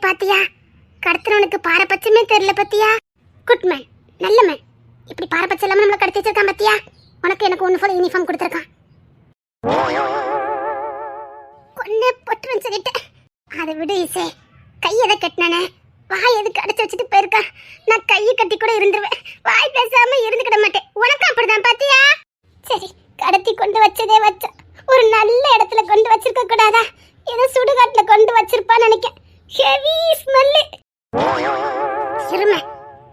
பாத்தியா, கடத்துறவனுக்கு பாரபட்சமே தெரியல பாத்தியா. குட்மேன், நல்ல மேன். இப்படி பாரபட்சம் இல்லாம நம்மள கடத்தி வச்சிருக்கான் பாத்தியா. உனக்கு எனக்கு ஒன்னு போல யூனிஃபார்ம் கொடுத்துருக்கான். கொன்னே பொட்டுன்னு சொல்லிட்டேன். அதை விடு இசை. கையதை கட்டினானே, வாய் எதுக்கு அடைச்சு வச்சுட்டு போயிருக்கா. நான் கையை கட்டி கூட இருந்துருவேன், வாய் பேசாம இருந்துக்கிட மாட்டேன். உனக்கு அப்படிதான் பாத்தியா. சரி, கடத்தி கொண்டு வச்சதே வச்ச ஒரு நல்ல இடத்துல கொண்டு வச்சிருக்க கூடாதா. ஏதோ சுடுகாட்டுல கொண்டு வச்சிருப்பான்னு நினைக்க. Heavy smell. சிறுமை,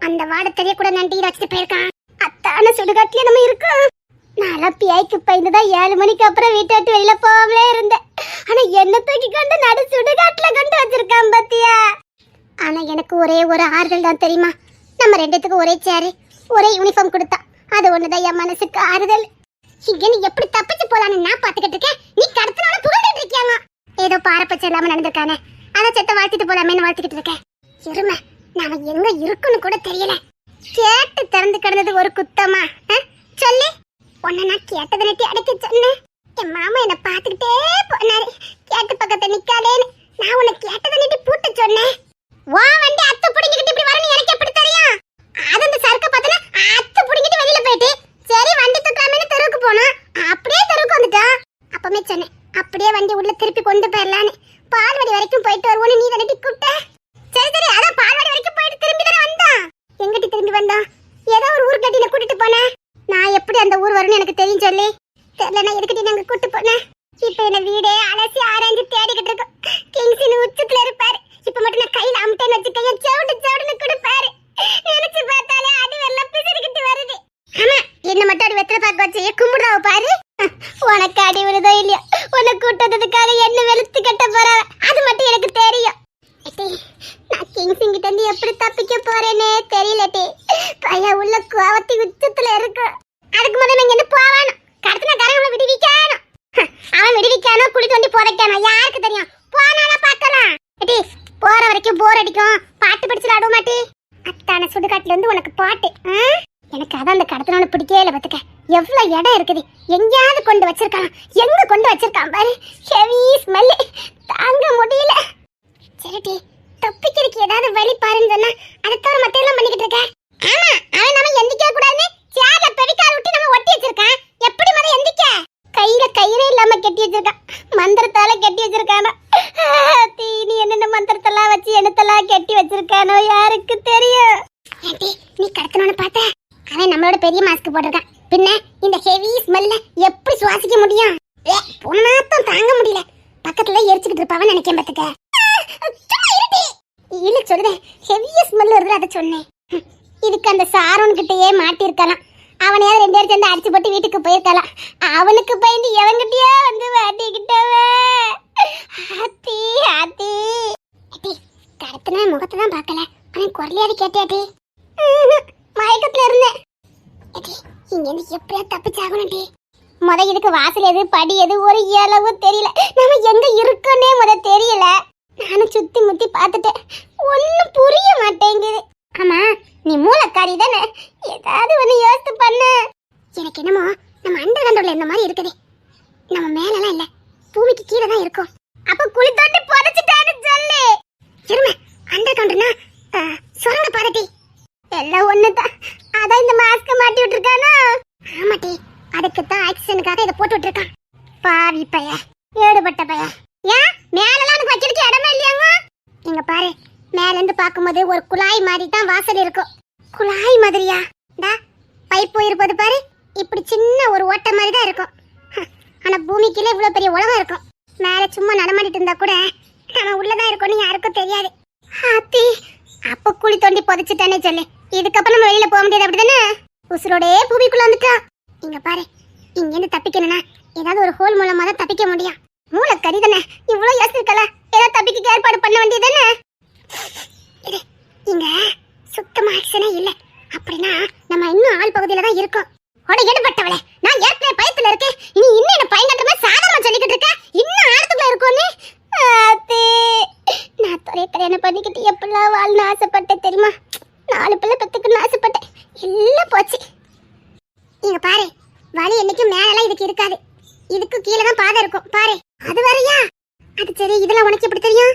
அந்த வாடை தெரிய கூட நண்டியில வச்சுட்டு போயிருக்கான். அத்தான சுடுகாட்டுல நம்ம இருக்கோம். நான் பியாய்க்கு பயந்துதான் 7 மணிக்கு அப்புறம் வீட்டை விட்டு வெளியில போகவே இருந்தேன். ஆனா என்ன தூக்கி கொண்டு நடு சுடுகாட்டுல கொண்டு வச்சிருக்கான் பாத்தியா. ஆனா எனக்கு ஒரே ஒரு ஆறுதல் தான் தெரியுமா. நம்ம ரெண்டுத்துக்கும் ஒரே சேரு, ஒரே யூனிஃபார்ம் கொடுத்தா. அது ஒண்ணுதான் என் மனசுக்கு ஆறுதல். இங்க நீ எப்படி தப்பிச்சு போலான்னு நான் பாத்துக்கிட்டு இருக்கேன். நீ கடத்தினால புகழ்ந்துட்டு இருக்கியாங்க. ஏதோ பாரபட்சம் இல்லாம நடந்திருக்கானே, அதை செத்த வாழ்த்திட்டு போலாமேன்னு வாழ்த்திக்கிட்டு இருக்கேன். இருமை, நாம எங்க இருக்குன்னு கூட தெரியல. கேட்டு திறந்து கிடந்தது ஒரு குத்தமா? சொல்லு. உன்னை நான் கேட்டதை நட்டி அடைக்க சொன்னேன். என் மாமா என்ன பாத்துக்கிட்டே போனாரு. கேட்டு பக்கத்தை நிக்காதேன்னு நான் உன்னை கேட்டதை நட்டி பூட்ட சொன்னேன். வா வண்டி அத்து புடிங்கிட்டு இப்படி வரணும் எனக்கு எப்படி தெரியும்? அது அந்த சரக்க பார்த்தனா அத்து புடிங்கிட்டு வெளியில போயிட்டு சரி வண்டி தூக்காமேன்னு தெருவுக்கு போனா. அப்படியே தெருவுக்கு வந்துட்டான். அப்பமே சொன்னேன் அப்படியே வண்டி உள்ள திருப்பி கொண்டு போயிடலான்னு. பால்வாடி வரைக்கும் போயிட்டு வருவோன்னு நீ தானே கூப்பிட்ட. சரி சரி, அதான் பால்வாடி வரைக்கும் போயிட்டு திரும்பி தானே வந்தான். எங்கிட்ட திரும்பி வந்தான்? ஏதோ ஒரு ஊர் கட்டில கூட்டிட்டு போனேன். நான் எப்படி அந்த ஊர் வரும்னு எனக்கு தெரியும் சொல்லி. தெரியலன்னா எதுக்கிட்ட நாங்க கூட்டு போனேன். இப்ப என்ன வீடே அலசி ஆராய்ஞ்சு தேடிக்கிட்டு இருக்கோம். கிங்ஸின் உச்சத்துல இருப்பாரு. இப்ப மட்டும் நான் கையில அமுட்டேன்னு வச்சுக்கைய சவுடுன்னு கொடுப்பாரு. நினைச்சு பார்த்தாலே அது வெள்ளம் பிசிறிக்கிட்டு வருது. ஆமா, என்ன மட்டும் அடி வெத்தலை பார்க்க வச்சு கும்பிடுறாவ பாரு. உனக்கு அடி விழுதோ இல்லையோ, உன்னை கூட்டதுக்காக என்ன வெளுத்து கட்ட போற அது மட்டும் எனக்கு தெரியும். நான் கிங்ஸின் கிட்ட இருந்து எப்படி தப்பிக்க போறேனே தெரியலட்டி. கையா உள்ள கோவத்தி உச்சத்துல இருக்கு. அதுக்கு முதல்ல நான் என்ன போவானும் கடத்தின காரங்களை விடுவிக்கானோ. அவன் விடுவிக்கானோ குழி தோண்டி புதைக்கானோ யாருக்கு தெரியும். போனால பார்க்கலாம். போற வரைக்கும் போர் அடிக்கும். பாட்டு படிச்சு ஆடுவ மாட்டி. அத்தான சுடுகாட்டுல இருந்து உனக்கு பாட்டு. எனக்கு அதான் அந்த கடத்தினால பிடிக்கவே இல்லை பத்துக்க. எவ்வளவு இடம் இருக்குது, எங்கேயாவது கொண்டு வச்சிருக்கான். எங்க கொண்டு வச்சிருக்கான் பாரு. ஹெவி ஸ்மெல் தாங்க முடியல. சரிடி, தப்பிக்கிறதுக்கு ஏதாவது வழி பாருன்னு சொன்னா அதை தவிர மத்த எல்லாம் பண்ணிக்கிட்டு இருக்க. ஆமா, அவன் நம்ம எந்திக்க கூடாதுன்னு சேர்ல பெரிக்கால் விட்டு நம்ம ஒட்டி வச்சிருக்கான். எப்படி மத எந்திக்க? கையில கயிறே இல்லாம கட்டி வச்சிருக்கான். மந்திரத்தால கட்டி வச்சிருக்கானோ. நீ என்னென்ன மந்திரத்தெல்லாம் வச்சு என்னத்தெல்லாம் கட்டி வச்சிருக்கானோ யாருக்கு தெரியும். நீ கடத்தணும்னு பார்த்த அவன் நம்மளோட பெரிய மாஸ்க் போட்டிருக்கான். பின்ன இந்த ஹெவி ஸ்மெல்ல எப்படி சுவாசிக்க முடியும்? போனாத்தான் தாங்க முடியல. பக்கத்துல எரிச்சுக்கிட்டு இருப்பாவன்னு நினைக்கேன் பாத்துக்க. இல்ல சொல்லுதேன், ஹெவிய ஸ்மெல் வருது அதை சொன்னேன். இதுக்கு அந்த சாரோன் கிட்டயே மாட்டிருக்கலாம். அவனையாவது 2 பேரும் சேர்ந்து அடிச்சு போட்டு வீட்டுக்கு போயிருக்கலாம். அவனுக்கு பயந்து எவன்கிட்டயே வந்து மாட்டிக்கிட்டவே. ஆத்தி ஆத்தி கடத்தின முகத்தை தான் பார்க்கல, அவன் குரலையாவது கேட்டியாட்டி. மயக்கத்துல இருந்தேன். இங்க இருந்து எப்படியா தப்பிச்சாகணும்டி. இதுக்கு வாசல் எது படி எது ஒரு இளவு தெரியல. நம்ம எங்க இருக்கோன்னே தெரியல. நானும் சுத்தி முத்தி பார்த்துட்டேன், ஒன்னும் புரிய மாட்டேங்குது. ஆமா, நீ மூளைக்காரி தானே, ஏதாவது ஒண்ணு யோசித்து பண்ணு. எனக்கு என்னமோ நம்ம அண்டர் கண்ட்ரோல்ல இந்த மாதிரி இருக்குது. நம்ம மேலலாம் இல்ல, பூமிக்கு கீழே தான் இருக்கும். அப்ப குழி தோண்டி புதைச்சிட்டான்னு சொல்லு. இருமே, அண்டர் கண்ட்ரோல்னா சுரங்க பாதட்டி எல்லாம் ஒண்ணுதான். அதான் இந்த மாஸ்க மாட்டி விட்டுருக்கானா? ஆமாட்டி, அதுக்கு தான் ஆக்சிஜனுக்காக இதை போட்டு விட்டுருக்கான். பாவி பைய, ஏடுபட்ட பைய. ஏன் மேலெல்லாம் எனக்கு வைக்கிறதுக்கு இடமே இல்லையாங்க? இங்க பாரு, மேல இருந்து பார்க்கும்போது ஒரு குழாய் மாதிரி தான் வாசல் இருக்கும். குழாய் மாதிரியா? பைப் போயிருப்பது பாரு, இப்படி சின்ன ஒரு ஓட்டை மாதிரி தான் இருக்கும். ஆனா பூமிக்குள்ள இவ்வளவு பெரிய உலகம் இருக்கும். மேல சும்மா நடமாடிட்டு இருந்தா கூட நம்ம உள்ளதான் இருக்கோம்னு யாருக்கும் தெரியாது. ஆத்தி, அப்ப குழி தோண்டி புதைச்சிட்டானே சொல்லு. இதுக்கப்புறம் நம்ம வெளியில போக முடியாது அப்படிதானே? உசுரோடே பூமிக்குள்ள வந்துட்டான். இங்க பாரு, இங்க இருந்து தப்பிக்கணும்னா ஏதாவது ஒரு ஹோல் மூலமா தான் தப்பிக்க முடியும். மூளை கறி தானே, இவ்வளவு யோசிக்கல. ஏதாவது தப்பிக்க ஏற்பாடு பண்ண வேண்டியதானே? இங்க சுத்தமா ஆக்சனே இல்ல. அப்படின்னா நம்ம இன்னும் ஆள் பகுதியில தான் இருக்கோம். உட எடுபட்டவளே, நான் ஏற்கனவே பயத்துல இருக்கேன். நீ இன்னும் என்ன பயங்கட்டமா சாதாரணமா சொல்லிக்கிட்டு இருக்க. இன்னும் ஆழத்துக்குள்ள இருக்கோன்னு நான் தொலைய கல்யாணம் பண்ணிக்கிட்டு எப்படிலாம் வாழணும்னு ஆசைப்பட்டேன் தெரியுமா? 4 பிள்ளை பெத்துக்கணும்னு ஆசைப்பட்டேன். எல்லாம் போச்சு. இங்க பாரு, வலி என்னைக்கும் மேலெல்லாம் இதுக்கு இருக்காது. இதுக்கு கீழே தான் பாதை இருக்கும் பாரு. அது வரையா? அது சரி, இதெல்லாம் உனக்கு எப்படி தெரியும்?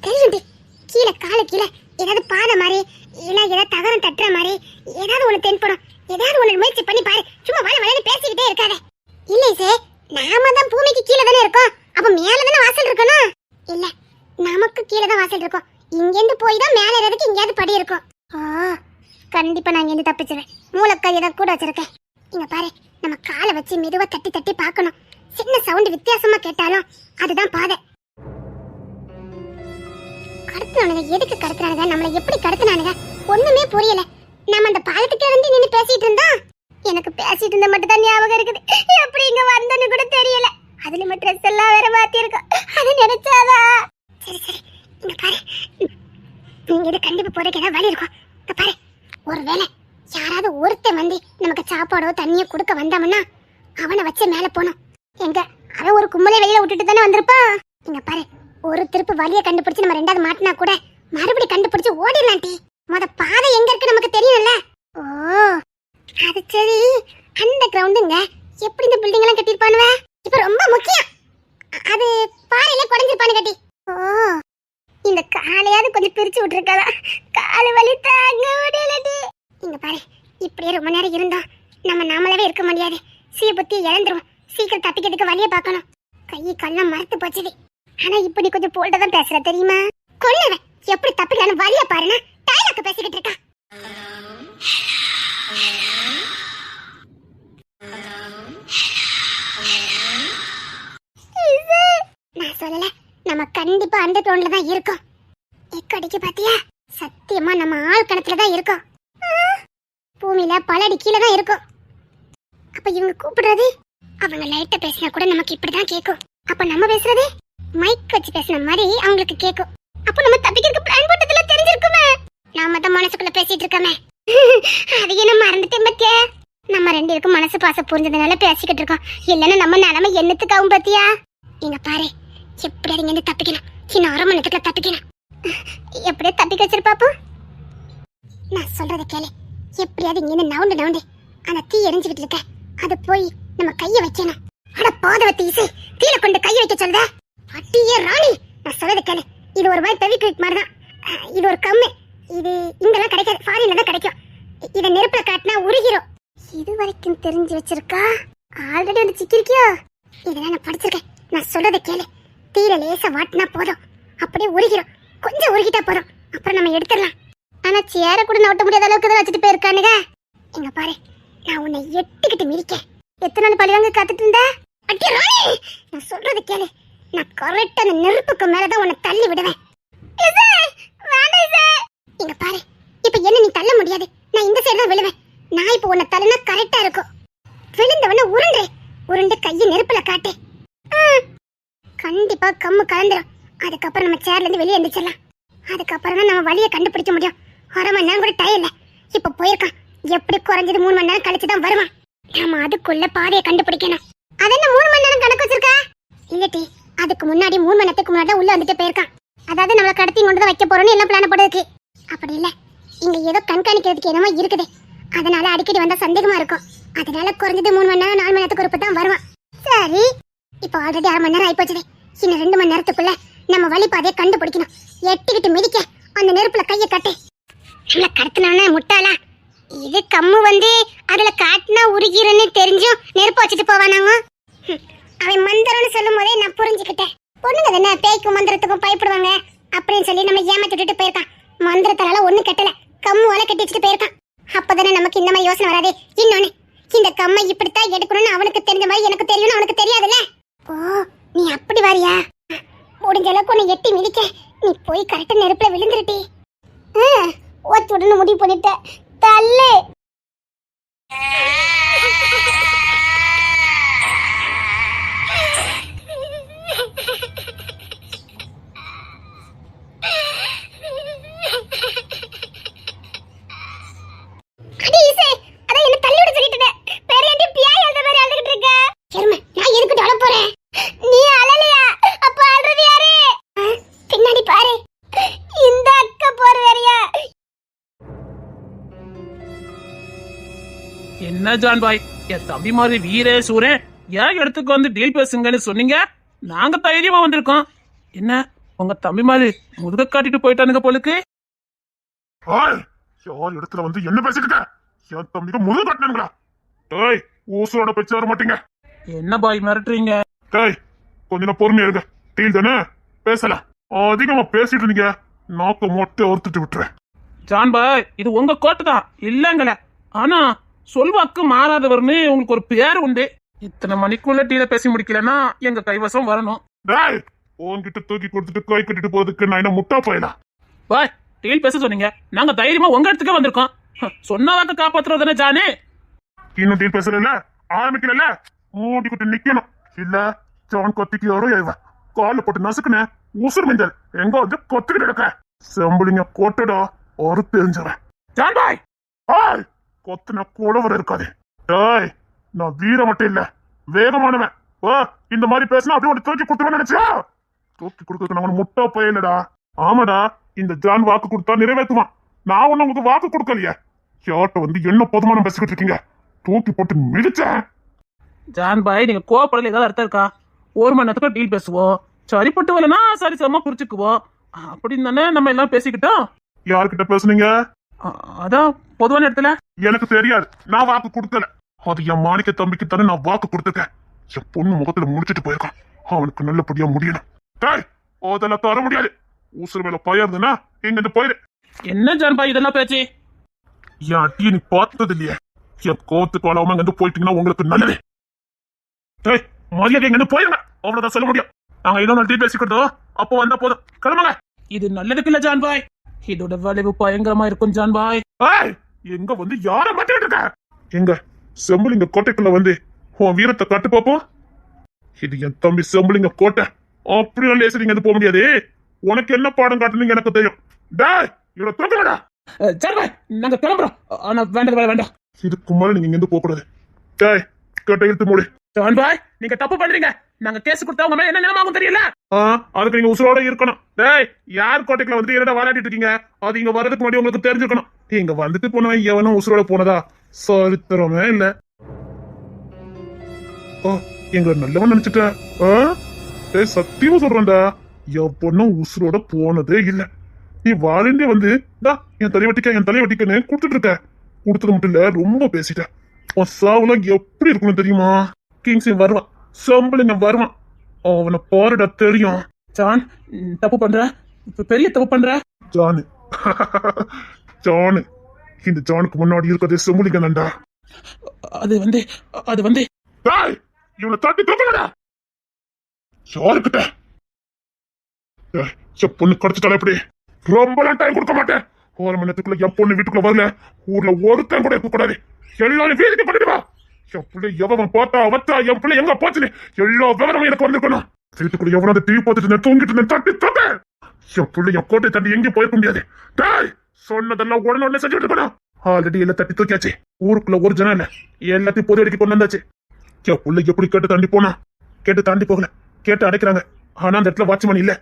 தெரியும். கீழே காலு கீழே ஏதாவது பாதை மாதிரி இல்ல ஏதாவது தகரம் தட்டுற மாதிரி ஏதாவது ஒண்ணு தென்படும். ஏதாவது ஒண்ணு முயற்சி பண்ணி பாரு. சும்மா வள வளன்னு பேசிக்கிட்டே இருக்காத. இல்லை சே, நாம தான் பூமிக்கு கீழே தானே இருக்கோம். அப்ப மேல தானே வாசல் இருக்கணும். இல்ல, நமக்கு கீழே தான் வாசல் இருக்கும். இங்கேருந்து போய் தான் மேல ஏறதுக்கு இங்கேயாவது படி இருக்கும். கண்டிப்பா நான் இங்கேருந்து தப்பிச்சிருவேன். மூளைக்கறியை தான் கூட வச்சிருக்கேன். இங்க பாரு, நம்ம காலை வச்சு மெதுவா தட்டி தட்டி பார்க்கணும். சின்ன சவுண்ட் வித்தியாசமா கேட்டாலும் அதுதான் பாதை. கடத்தினானுங்க, எதுக்கு கடத்தினானுங்க? நம்மளை எப்படி கடத்தினானுங்க? ஒண்ணுமே புரியல. நம்ம அந்த பாலத்துக்கு வந்து நின்று பேசிட்டு இருந்தோம். எனக்கு பேசிட்டு இருந்த மட்டும் தான் ஞாபகம் இருக்குது. எப்படி இங்க வந்தன்னு கூட தெரியல. அதுல நம்ம ட்ரெஸ் எல்லாம் வேற மாத்தி இருக்கோம். அது நினைச்சாதா? சரி சரி, இங்க பாரு, நீங்க இது கண்டிப்பா போறதுக்கு ஏதாவது வழி இருக்கும். இங்க பாரு, ஒருவேளை யாராவது ஒருத்தன் வந்து நமக்கு சாப்பாடோ தண்ணியோ கொடுக்க வந்தவனா அவனை வச்சு மேல போனோம். எங்க அவன் ஒரு கும்பலை வெளியில விட்டுட்டு தானே வந்திருப்பான். இங்க பாரு, ஒரு திருப்பு வழியை கண்டுபிடிச்சு நம்ம ரெண்டாவது மாட்டினா கூட மறுபடியும் கண்டுபிடிச்சு ஓடிடலாம். டி முத பாதை எங்க இருக்கு நமக்கு தெரியும்ல. ஓ அது சரி, அந்த கிரவுண்டுங்க எப்படி இந்த பில்டிங் எல்லாம் கட்டிருப்பானுவ? இப்ப ரொம்ப முக்கியம், அது பாறையில குறைஞ்சிருப்பானு கட்டி. ஓ இந்த காலையாவது கொஞ்சம் பிரிச்சு விட்டுருக்கலாம். காலு வலி தாங்க முடியலடி. இங்க பாரு, இப்படியே ரொம்ப நேரம் இருந்தோம் நாமளாவே இருக்க முடியாது. சீ புத்தி இழந்துரும். சீக்கிரம் தப்பிக்கிறதுக்கு வழியை பார்க்கணும். கை கல்லாம் மறத்து போச்சுது. ஆனா இப்படி கொஞ்சம் போல்டா தான் பேசுற தெரியுமா? கொல்லுவேன். எப்படி தப்பிக்கலான்னு வழிய பாருன்னா டைலாக் பேசிக்கிட்டு இருக்கா. நான் சொல்லல, நம்ம கண்டிப்பா அந்த கிரவுண்ட்ல தான் இருக்கோம். எக்கடிக்கு பாத்தியா? சத்தியமா நம்ம ஆள் கணத்துல தான் இருக்கோம். பூமியில பலடி கீழே தான் இருக்கும். அப்ப இவங்க கூப்பிடுறது அவங்க லைட்டா பேசினா கூட நமக்கு இப்படிதான் கேட்கும். அப்ப நம்ம பேசுறது மைக் வச்சு பேசின மாதிரி அவங்களுக்கு கேட்கும். அப்ப நம்ம தப்பிக்கிறதுக்கு பிளான் போட்டதுல தெரிஞ்சிருக்குமே. நாம தான் மனசுக்குள்ள பேசிட்டு இருக்கோமே. அதையே நம்ம மறந்துட்டேன் பத்தியா? நம்ம ரெண்டு பேருக்கும் மனசு பாசம் புரிஞ்சதுனால பேசிக்கிட்டு இருக்கோம். இல்லன்னா நம்ம நிலைமை என்னத்துக்காகும் பத்தியா? இங்க பாரு, எப்படியா இங்க இருந்து தப்பிக்கணும். சின்ன 1/2 மணி நேரத்துக்குள்ள தப்பிக்கணும். எப்படியா தப்பிக்க வச்சிருப்பாப்போம். நான் சொல்றத கேளு. எப்படியாவது இங்க இருந்து நவுண்டு அந்த தீ எரிஞ்சுக்கிட்டு இருக்க அது போய் நம்ம கைய வைக்கணும். அட பாதவத்தி இசை, கீழே கொண்டு கைய வைக்க சொல்லுத. அட்டியே ராணி, நான் சொல்றத கேளு. இது ஒரு மாதிரி பெவிக்விக் மாதிரி தான். இது ஒரு கம்மு. இது இங்கெல்லாம் கிடைக்காது, ஃபாரின்ல தான் கிடைக்கும். இதை நெருப்புல காட்டினா உருகிரும். இது வரைக்கும் தெரிஞ்சு வச்சிருக்கா? ஆல்ரெடி வந்து சிக்கிருக்கியோ? இதெல்லாம் நான் படிச்சிருக்கேன். நான் சொல்றத கேளு. தீர லேசா வாட்டினா போதும், அப்படியே உருகிரும். கொஞ்சம் உருகிட்டா போதும், அப்புறம் நம்ம எடுத்துடலாம். ஆனா சேர கூட நோட்ட முடியாத அளவுக்கு தான் வச்சுட்டு போயிருக்கானுங்க. இங்க பாரு, நான் உன்னை எட்டுக்கிட்டு மிதிக்கேன். எத்தனை நாள் பழிவாங்க காத்துட்டு இருந்த? அட்டி ராணி, நான் சொல்றது கேளு. நான் கரெக்டா அந்த நெருப்புக்கு மேலதான் உன்னை தள்ளி விடுவேன். இங்க பாரு, இப்ப என்ன நீ தள்ள முடியாது. நான் இந்த சைடு தான் விழுவேன். நான் இப்ப உன்னை தள்ளினா கரெக்டா இருக்கும். விழுந்தவன உருண்டு கையை நெருப்புல காட்டு. கண்டிப்பா கம்மு கலந்துரும். அதுக்கப்புறம் நம்ம சேர்ல இருந்து வெளியே எந்திரிச்சிடலாம். அதுக்கப்புறம் தான் நம்ம வழியை கண்டுபிடிக்க முடியும். 1/2 மணி நேரம் கூட டைம் இல்ல. இப்ப போயிருக்கான். எப்படி குறைஞ்சது 3 மணி நேரம் கழிச்சுதான் வருவான். நாம அதுக்குள்ள பாதையை கண்டுபிடிக்கணும். அது என்ன 3 மணி நேரம் கணக்கு வச்சிருக்கா? இல்லட்டி, அதுக்கு முன்னாடி 3 மணி நேரத்துக்கு முன்னாடி உள்ள வந்துட்டு போயிருக்கான். அதாவது நம்மள கடத்தி கொண்டு தான் வைக்க போறோம்னு எல்லாம் பிளான் போடுறதுக்கு. அப்படி இல்ல, இங்க ஏதோ கண்காணிக்கிறதுக்கு என்னமோ இருக்குது. அதனால அடிக்கடி வந்தா சந்தேகமா இருக்கும். அதனால குறைஞ்சது 3 மணி நேரம் 4 மணி நேரத்துக்கு ஒரு தான் வருவான். சரி, இப்போ ஆல்ரெடி 1/2 மணி நேரம் ஆயிப்போச்சு. இன்னும் 2 மணி நேரத்துக்குள்ள நம்ம வழி பாதையை கண்டுபிடிக்கணும். எட்டிக்கிட்டு மிதிக்க அந்த நெருப்புல கையை கட்டு. நம்மள கடத்தினவன முட்டாளா? இது கம்மு வந்து அதுல காட்டினா உருகிருன்னு தெரிஞ்சும் நெருப்பு வச்சுட்டு போவானாங்க. அவன் மந்திரம்னு சொல்லும் போதே நான் புரிஞ்சுக்கிட்டேன். பொண்ணுங்க தானே பேய்க்கும் மந்திரத்துக்கும் பயப்படுவாங்க அப்படின்னு சொல்லி நம்ம ஏமாத்திட்டு போயிருக்கான். மந்திரத்தால ஒண்ணு கட்டல, கம்முவால கட்டி வச்சுட்டு போயிருக்கான். அப்பதானே நமக்கு இந்த மாதிரி யோசனை வராது. இன்னொன்னு, இந்த கம்மை இப்படித்தான் எடுக்கணும்னு அவனுக்கு தெரிஞ்ச மாதிரி எனக்கு தெரியும்னு அவனுக்கு தெரியாதுல்ல. ஓ, நீ அப்படி வாரியா? முடிஞ்ச அளவுக்கு உன்னை எட்டி மிதிக்க நீ போய் கரெக்டா நெருப்புல விழுந்துருட்டி. ஜான் பாய், என் தம்பி மாதிரி வீரே சூரன் ஏன் இடத்துக்கு வந்து டீல் பேசுங்கன்னு சொன்னீங்க. நாங்க தைரியமா வந்திருக்கோம். என்ன உங்க தம்பி மாதிரி முதுக காட்டிட்டு போயிட்டானுங்க போலுக்கு. யார் இடத்துல வந்து என்ன பேசிக்கிட்ட? என் தம்பிக்கு முதுகு காட்டினானுங்களா? டேய், ஊசோட பேச்சு வர மாட்டீங்க. என்ன பாய் மிரட்டுறீங்க? டேய், கொஞ்ச நேரம் பொறுமையா இருங்க. டீல் தானே, பேசலாம். அதிகமா பேசிட்டு இருந்தீங்க, நாக்கு மொட்டை ஒருத்துட்டு விட்டுறேன். ஜான் பாய், இது உங்க கோட்டு தான் இல்லங்கல. ஆனா சொல்வாக்கு மாறாதவர்னு உங்களுக்கு ஒரு பேர் உண்டு. இத்தனை மணிக்குள்ள டீல பேசி முடிக்கலன்னா எங்க கைவசம் வரணும். டேய், உன்கிட்ட தூக்கி கொடுத்துட்டு கை கட்டிட்டு போறதுக்கு நான் என்ன முட்டா போயிடலாம்? பாய், டீல் பேச சொன்னீங்க, நாங்க தைரியமா உங்க இடத்துக்கே வந்திருக்கோம். சொன்ன வாக்க காப்பாத்துறதுனே ஜானே. இன்னும் டீல் பேசல, ஆரம்பிக்கல, மூடிக்கிட்டு நிக்கணும். இல்ல ஜான் கொத்திக்கு யாரோ எழுவ கால போட்டு நசுக்குன உசுர் மிஞ்சல் எங்க வந்து கொத்துக்கிட்டு இருக்க. செம்புலிங்க கொட்டடா ஒரு தெரிஞ்சவன். ஜான் பாய், கொத்துன கூட வர இருக்காது. டேய், நான் வீர மட்டும் இல்ல, வேகமானவன். இந்த மாதிரி பேசினா அப்படியே உனக்கு தூக்கி கொடுத்துருவேன் நினைச்சியா? தூக்கி கொடுக்கறதுக்கு நான் முட்டா போயிடலடா. ஆமாடா, இந்த ஜான் வாக்கு கொடுத்தா நிறைவேற்றுவான். நான் ஒண்ணு உங்களுக்கு வாக்கு கொடுக்கலையே. யார்ட்ட வந்து என்ன போதுமான பேசிக்கிட்டு இருக்கீங்க? தூக்கி போட்டு மிதிச்சேன். ஜான் பாய், நீங்க கோவப்படல ஏதாவது அர்த்தம் இருக்கா? ஒரு மணி நேரத்துக்கு டீல் பேசுவோம், சரிப்பட்டு வரலன்னா சரி சமமா புரிச்சுக்குவோம் அப்படின்னு தானே நம்ம எல்லாம் பேசிக்கிட்டோம். யார்கிட்ட பேசுனீங்க? அதான் பொதுவான இடத்துல. எனக்கு தெரியாது, நான் வாக்கு கொடுக்கல. அது என் மாணிக்க தம்பிக்கு தானே நான் வாக்கு கொடுத்துருக்கேன். என் பொண்ணு முகத்துல முடிச்சிட்டு போயிருக்கான், அவனுக்கு நல்லபடியா முடியணும். டேய், அதெல்லாம் தர முடியாது. ஊசுறு மேல பயிருந்துன்னா எங்க இருந்து போயிரு. என்ன ஜான் பாய் இதெல்லாம் பேச்சு? என் அட்டியை நீ பார்த்தது இல்லையே. என் கோவத்துக்கு வளாம இங்க இருந்து போயிட்டீங்கன்னா உங்களுக்கு நல்லது. டேய், மரியாதை எங்க இருந்து போயிருங்க, அவ்வளவுதான் சொல்ல முடியும். நாங்க இன்னொரு நாள் டீ பேசிக்கிட்டோம், அப்போ வந்தா போதும், கிளம்புங்க. இது நல்லதுக்கு இல்ல ஜான் பாய், இதோட விளைவு பயங்கரமா இருக்கும் ஜான் பாய். எங்க வந்து யார மாட்டிட்டு இருக்க? எங்க செம்புலிங்க கோட்டைக்குள்ள வந்து உன் வீரத்தை காட்டு பாப்போம். இது என் தம்பி செம்புலிங்க கோட்டை, அப்படியெல்லாம் லேசரிங்க போக முடியாது. உனக்கு என்ன பாடம் காட்டுனீங்க எனக்கு தெரியும். டேய், இவ்வளவு தூக்கலடா. ஜான் பாய், நாங்க கிளம்புறோம். ஆனா வேண்டாம் வேண்டாம், இதுக்கு மேல நீங்க இங்க போக கூடாது. டேய், கோட்டை இழுத்து மூடு. ஜான் பாய், நீங்க தப்பு பண்றீங்க. நாங்க கேஸ் கொடுத்தா உங்க மேல என்ன நிலைமாகும் தெரியல. அதுக்கு நீங்க உசுரோட இருக்கணும். டேய், யார் கோட்டைக்குள்ள வந்து என்னடா விளையாடிட்டு இருக்கீங்க? அது இங்க வர்றதுக்கு முன்னாடி உங்களுக்கு தெரிஞ்சிருக்கணும். இங்க வந்துட்டு போனவன் எவனும் உசுரோட போனதா சரித்திரமே இல்ல. எங்க நல்லவன் நினைச்சிட்ட? டேய், சத்தியமா சொல்றேன்டா, என் பொண்ணும் உசுரோட போனதே இல்ல. நீ வாழண்டே வந்து என் தலையை வட்டிக்கன்னு கொடுத்துட்டு இருக்க. கொடுத்தது மட்டும் இல்ல, ரொம்ப பேசிட்ட. உன் சாவுலாம் எப்படி இருக்கணும் தெரியுமா? கிங்ஸின் வருவான், செம்புலிங்க வருவான், அவனை பாருடா தெரியும். ஜான், தப்பு பண்ற, பெரிய தப்பு பண்ற. ஜானு ஜானு இந்த ஜானுக்கு முன்னாடி இருக்கிறது செம்புலிங்க நண்டா. அது வந்து இவனை தட்டி தூக்கலடா. யாருக்கிட்ட என் பொண்ணு கிடைச்சிட்டால எப்படி? ரொம்பலாம் டைம் கொடுக்க மாட்டேன். ஒரு மணி நேரத்துக்குள்ள என் பொண்ணு வீட்டுக்குள்ள வரல, ஊர்ல ஒருத்தன் கூட இருக்க கூடாது. எல்லாரும் வீட்டுக்கு பண்ணிட்டு வா. என் பிள்ளை எவன் பார்த்தா அவத்தா என் பிள்ளை எங்க போச்சுன்னு எல்லா விவரமும் எனக்கு வந்திருக்கணும். வீட்டுக்குள்ள எவனாவது டிவி பார்த்துட்டு தூங்கிட்டு இருந்தேன், தட்டி தட்ட. என் பிள்ளை என் கோட்டை தட்டி எங்கேயும் போயிருக்க முடியாது. டேய், சொன்னதெல்லாம் உடனே செஞ்சுட்டு இருக்கணும். ஆல்ரெடி எல்லாம் தட்டி தூக்கியாச்சு. ஊருக்குள்ள ஒரு ஜனம் இல்ல, எல்லாத்தையும் பொது அடிக்க கொண்டு வந்தாச்சு. என் பிள்ளை எப்படி கேட்டு தாண்டி போனா? கேட்டு தாண்டி போகல, கேட்டு அடைக்கிறாங்க. ஆனா அந்த இடத்துல வாட்ச்மேன் இல்ல.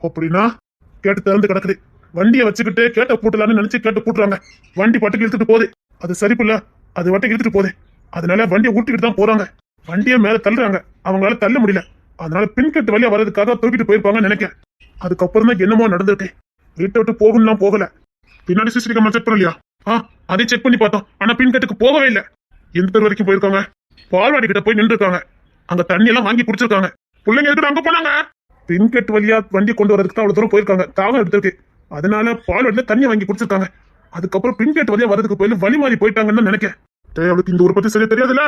அப்படின்னா கேட்டு திறந்து கிடக்குது. வண்டியை வச்சுக்கிட்டு கேட்ட பூட்டலான்னு நினைச்சு கேட்டு பூட்டுறாங்க. வண்டி பாட்டுக்கு இழுத்துட்டு போகுது. அது சரிப்புல, அது வாட்டுக்கு இழுத்துட்டு போகுது. அதனால வண்டியை ஊட்டிக்கிட்டு தான் போறாங்க. வண்டியை மேல தள்ளுறாங்க, அவங்களால தள்ள முடியல. அதனால பின்கட்டு வழியா வர்றதுக்காக தூக்கிட்டு போயிருப்பாங்கன்னு நினைக்கிறேன். அதுக்கப்புறம் தான் என்னமோ நடந்திருக்கு. வீட்டை விட்டு போகணும்னா போகல. பின்னாடி சிசிடிவி கேமரா செக் பண்ணலையா? அதை செக் பண்ணி பார்த்தோம். ஆனா பின்கட்டுக்கு போகவே இல்லை. எந்த பேர் வரைக்கும் போயிருக்காங்க? பால்வாடி கிட்ட போய் நின்று இருக்காங்க. அங்க தண்ணி எல்லாம் வாங்கி குடிச்சிருக்காங்க. பிள்ளைங்க எதுக்கு அங்க போனாங்க? பின்கட்டு வழியா வண்டி கொண்டு வரதுக்கு தான் அவ்வளவு தூரம் போயிருக்காங்க. தாகம் எடுத்திருக்கு. அதனால பால்வாடியில தண்ணி வாங்கி குடிச்சிருக்காங்க. அதுக்கப்புறம் பின்கட்டு வழியா வரதுக்கு போயில வழி மாறி போயிட்டாங்கன்னு நினைக்கிறேன். அவளுக்கு இந்த ஊரை பத்தி சரியா தெரியாதுல்ல?